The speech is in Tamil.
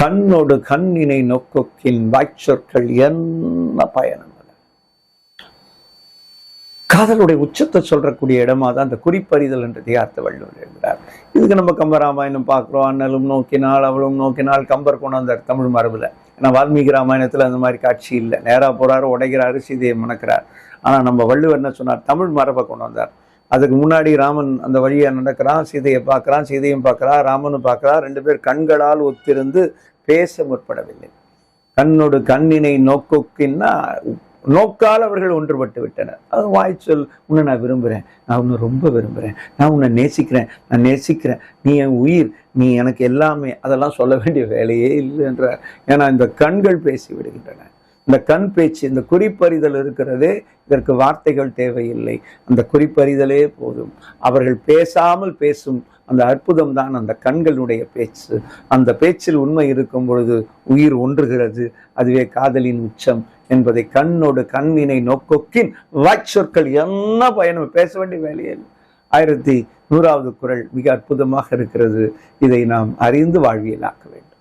கண்ணோடு கண்ணினை நோக்கொக்கின் வாய்ச்சொற்கள் என்ன பயணம். காதலுடைய உச்சத்தை சொல்றக்கூடிய இடமா தான் அந்த குறிப்பறிதல் என்று தியார்த்த வள்ளுவர் எழுதுகிறார். இதுக்கு நம்ம கம்பராமாயணம் பார்க்குறோம். அண்ணலும் நோக்கினால் அவளும் நோக்கினால் கம்பர் கொண்டாந்தார் தமிழ் மரபுல. ஏன்னா வால்மீகி ராமாயணத்துல அந்த மாதிரி காட்சி இல்லை. நேரா போறாரு, உடைகிறாரு, சீதையை மணக்கிறார். ஆனா நம்ம வள்ளுவர் என்ன சொன்னார், தமிழ் மரபை கொண்டு வந்தார். அதுக்கு முன்னாடி ராமன் அந்த வழியா நடக்கிறான், சீதையை பார்க்கிறான், சீதையும் பார்க்கிறா, ராமனும் பார்க்கிறா. 2 பேர் கண்களால் ஒத்திருந்து பேச முற்படவில்லை. கண்ணோடு கண்ணினை நோக்கொக்கின்னா நோக்கால் அவர்கள் ஒன்றுபட்டு விட்டனர். அது வாய்ச்சொல், உன்னை நான் விரும்புகிறேன், நான் உன்னை ரொம்ப விரும்புகிறேன், நான் உன்னை நேசிக்கிறேன், நான் நேசிக்கிறேன், நீ என் உயிர், நீ எனக்கு எல்லாமே, அதெல்லாம் சொல்ல வேண்டிய வேலையே இல்லை என்றார். ஏன்னா இந்த கண்கள் பேசி விடுகின்றன. இந்த கண் பேச்சு, இந்த குறிப்பறிதல் இருக்கிறதே, இதற்கு வார்த்தைகள் தேவையில்லை. அந்த குறிப்பறிதலே போதும். அவர்கள் பேசாமல் பேசும் அந்த அற்புதம் தான் அந்த கண்களுடைய பேச்சு. அந்த பேச்சில் உண்மை இருக்கும் பொழுது உயிர் ஒன்றுகிறது. அதுவே காதலின் உச்சம் என்பதை கண்ணோடு கண்ணினை நோக்கொக்கின் வாய்ச்சொற்கள் என்ன பயணம். பேச வேண்டிய வேலையில் 1100வது குறள் மிக அற்புதமாக இருக்கிறது. இதை நாம் அறிந்து வாழ்வியலாக்க வேண்டும்.